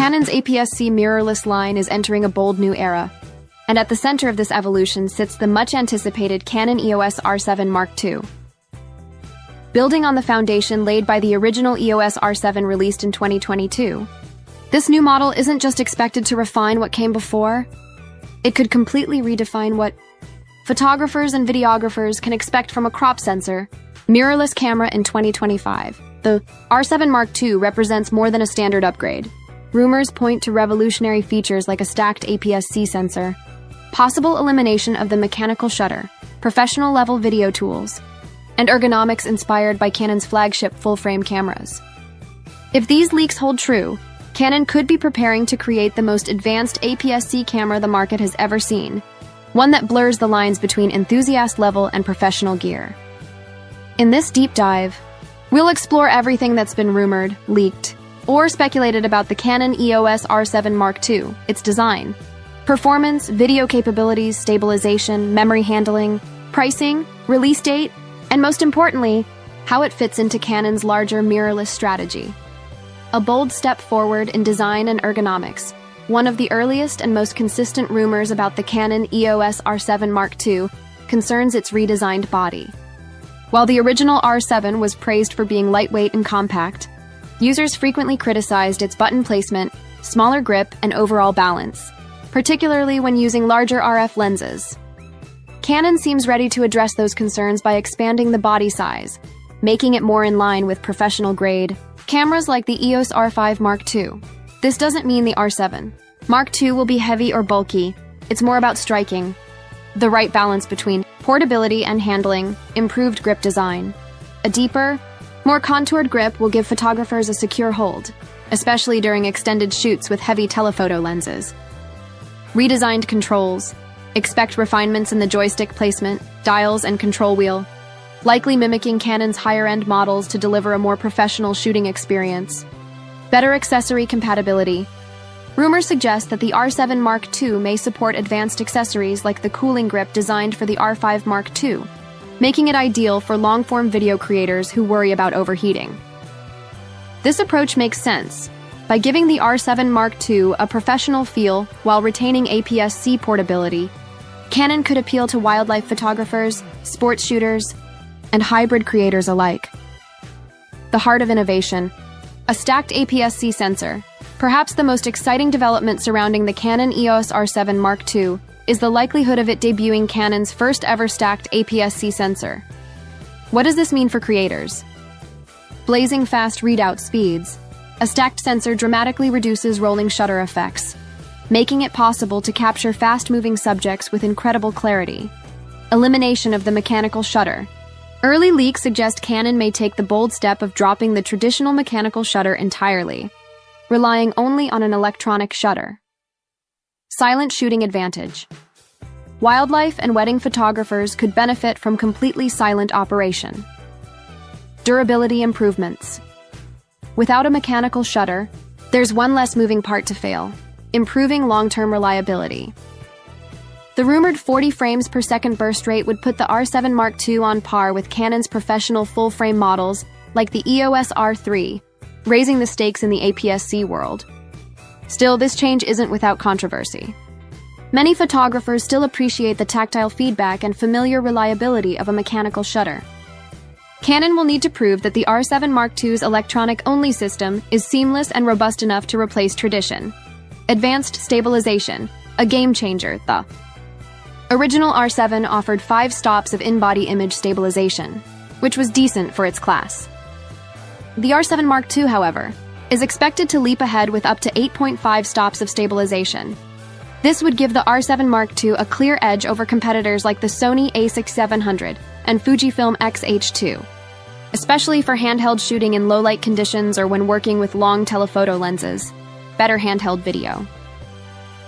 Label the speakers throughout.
Speaker 1: Canon's APS-C mirrorless line is entering a bold new era, and at the center of this evolution sits the much-anticipated Canon EOS R7 Mark II. Building on the foundation laid by the original EOS R7 released in 2022, this new model isn't just expected to refine what came before, it could completely redefine what photographers and videographers can expect from a crop sensor, mirrorless camera in 2025. The R7 Mark II represents more than a standard upgrade. Rumors point to revolutionary features like a stacked APS-C sensor, possible elimination of the mechanical shutter, professional-level video tools, and ergonomics inspired by Canon's flagship full-frame cameras. If these leaks hold true, Canon could be preparing to create the most advanced APS-C camera the market has ever seen, one that blurs the lines between enthusiast-level and professional gear. In this deep dive, we'll explore everything that's been rumored, leaked, or speculated about the Canon EOS R7 Mark II, its design, performance, video capabilities, stabilization, memory handling, pricing, release date, and most importantly, how it fits into Canon's larger mirrorless strategy. A bold step forward in design and ergonomics, one of the earliest and most consistent rumors about the Canon EOS R7 Mark II concerns its redesigned body. While the original R7 was praised for being lightweight and compact, users frequently criticized its button placement, smaller grip, and overall balance, particularly when using larger RF lenses. Canon seems ready to address those concerns by expanding the body size, making it more in line with professional-grade cameras like the EOS R5 Mark II. This doesn't mean the R7 Mark II will be heavy or bulky. It's more about striking the right balance between portability and handling, improved grip design. A deeper, more contoured grip will give photographers a secure hold, especially during extended shoots with heavy telephoto lenses. Redesigned controls. Expect refinements in the joystick placement, dials, and control wheel, likely mimicking Canon's higher-end models to deliver a more professional shooting experience. Better accessory compatibility. Rumors suggest that the R7 Mark II may support advanced accessories like the cooling grip designed for the R5 Mark II, making it ideal for long-form video creators who worry about overheating. This approach makes sense. By giving the R7 Mark II a professional feel while retaining APS-C portability, Canon could appeal to wildlife photographers, sports shooters, and hybrid creators alike. The heart of innovation, a stacked APS-C sensor. Perhaps the most exciting development surrounding the Canon EOS R7 Mark II is the likelihood of it debuting Canon's first ever stacked APS-C sensor. What does this mean for creators? Blazing fast readout speeds. A stacked sensor dramatically reduces rolling shutter effects, making it possible to capture fast-moving subjects with incredible clarity. Elimination of the mechanical shutter. Early leaks suggest Canon may take the bold step of dropping the traditional mechanical shutter entirely, relying only on an electronic shutter. Silent shooting advantage. Wildlife and wedding photographers could benefit from completely silent operation. Durability improvements. Without a mechanical shutter, there's one less moving part to fail, improving long-term reliability. The rumored 40 frames per second burst rate would put the R7 Mark II on par with Canon's professional full-frame models like the EOS R3, raising the stakes in the APS-C world. Still, this change isn't without controversy. Many photographers still appreciate the tactile feedback and familiar reliability of a mechanical shutter. Canon will need to prove that the R7 Mark II's electronic-only system is seamless and robust enough to replace tradition. Advanced stabilization, a game-changer. The original R7 offered 5 stops of in-body image stabilization, which was decent for its class. The R7 Mark II, however, is expected to leap ahead with up to 8.5 stops of stabilization. This would give the R7 Mark II a clear edge over competitors like the Sony a6700 and Fujifilm X-H2, especially for handheld shooting in low-light conditions or when working with long telephoto lenses. Better handheld video.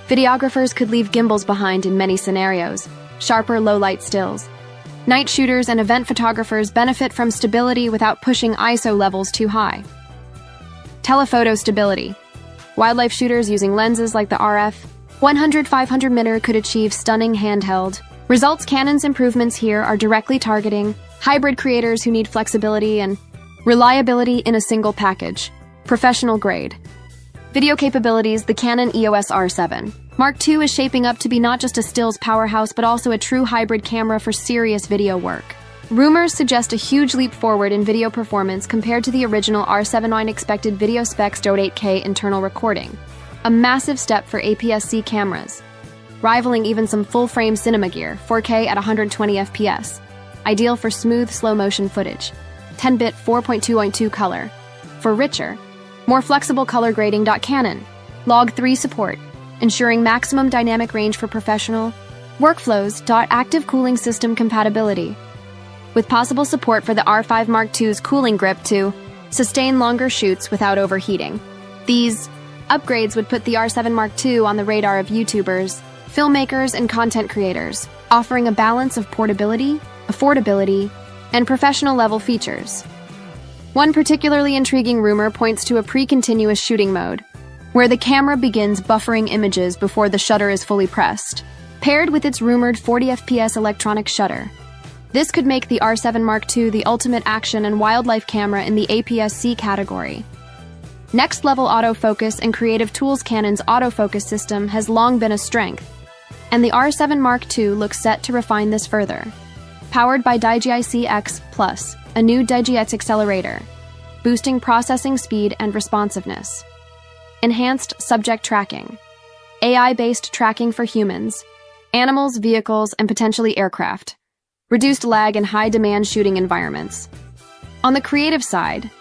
Speaker 1: Videographers could leave gimbals behind in many scenarios, sharper low-light stills. Night shooters and event photographers benefit from stability without pushing ISO levels too high. Telephoto stability. Wildlife shooters using lenses like the RF 100-500mm could achieve stunning handheld results. Canon's improvements here are directly targeting hybrid creators who need flexibility and reliability in a single package. Professional grade. Video capabilities. The Canon EOS R7 Mark II is shaping up to be not just a stills powerhouse but also a true hybrid camera for serious video work. Rumors suggest a huge leap forward in video performance compared to the original R7. Expected video specs: 8K internal recording, a massive step for APS-C cameras, rivaling even some full-frame cinema gear. 4K at 120 FPS, ideal for smooth slow-motion footage. 10-bit 4.2.2 color, for richer, more flexible color grading. Canon Log 3 support, ensuring maximum dynamic range for professional workflows. Active cooling system compatibility, with possible support for the R5 Mark II's cooling grip to sustain longer shoots without overheating. These upgrades would put the R7 Mark II on the radar of YouTubers, filmmakers, and content creators, offering a balance of portability, affordability, and professional-level features. One particularly intriguing rumor points to a pre-continuous shooting mode, where the camera begins buffering images before the shutter is fully pressed, paired with its rumored 40 FPS electronic shutter. This could make the R7 Mark II the ultimate action and wildlife camera in the APS-C category. Next-level autofocus and creative tools. Canon's autofocus system has long been a strength, and the R7 Mark II looks set to refine this further. Powered by DigiIC X+, a new DigiX accelerator, boosting processing speed and responsiveness. Enhanced subject tracking, AI-based tracking for humans, animals, vehicles, and potentially aircraft. Reduced lag in high-demand shooting environments. On the creative side,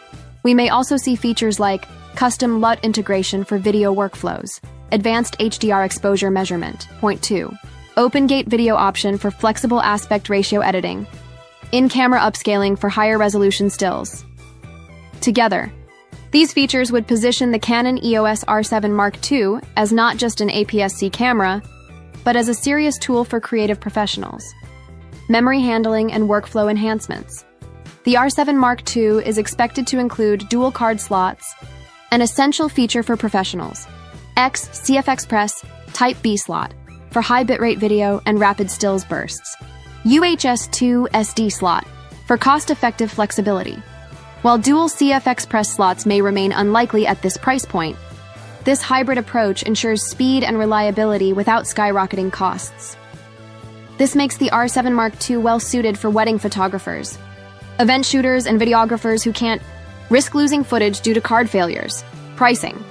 Speaker 1: we may also see features like custom LUT integration for video workflows, advanced HDR exposure measurement. Point 2. Open gate video option for flexible aspect ratio editing. In-camera upscaling for higher resolution stills. Together, these features would position the Canon EOS R7 Mark II as not just an APS-C camera, but as a serious tool for creative professionals. Memory handling and workflow enhancements. The R7 Mark II is expected to include dual card slots, an essential feature for professionals. CF Express Type-B slot for high bitrate video and rapid stills bursts. UHS-2 SD slot for cost-effective flexibility. While dual CF Express slots may remain unlikely at this price point, this hybrid approach ensures speed and reliability without skyrocketing costs. This makes the R7 Mark II well-suited for wedding photographers, event shooters, and videographers who can't risk losing footage due to card failures. Pricing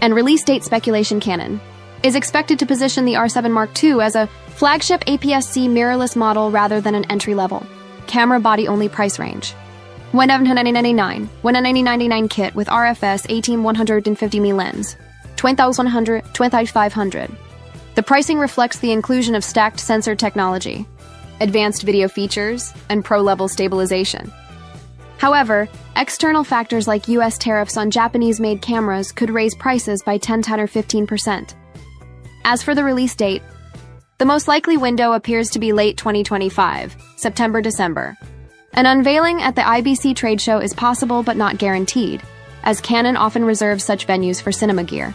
Speaker 1: and release date speculation. Canon is expected to position the R7 Mark II as a flagship APS-C mirrorless model rather than an entry-level camera body-only price range. $199 $199 kit with RFS 18-150mm lens, $2,100 $2,500. The pricing reflects the inclusion of stacked sensor technology, advanced video features, and pro-level stabilization. However, external factors like US tariffs on Japanese-made cameras could raise prices by 10 or 15%. As for the release date, the most likely window appears to be late 2025, September-December. An unveiling at the IBC trade show is possible but not guaranteed, as Canon often reserves such venues for cinema gear.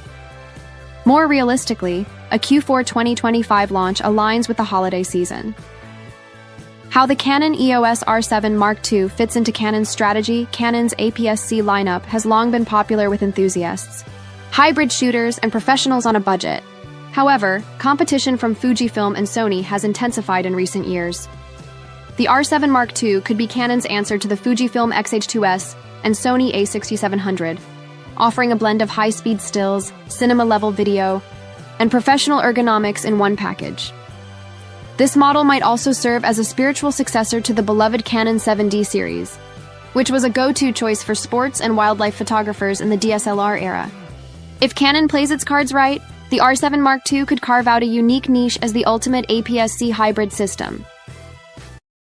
Speaker 1: More realistically, a Q4 2025 launch aligns with the holiday season. How the Canon EOS R7 Mark II fits into Canon's strategy. Canon's APS-C lineup has long been popular with enthusiasts, hybrid shooters, and professionals on a budget. However, competition from Fujifilm and Sony has intensified in recent years. The R7 Mark II could be Canon's answer to the Fujifilm X-H2S and Sony A6700, offering a blend of high-speed stills, cinema-level video, and professional ergonomics in one package. This model might also serve as a spiritual successor to the beloved Canon 7D series, which was a go-to choice for sports and wildlife photographers in the DSLR era. If Canon plays its cards right, the R7 Mark II could carve out a unique niche as the ultimate APS-C hybrid system.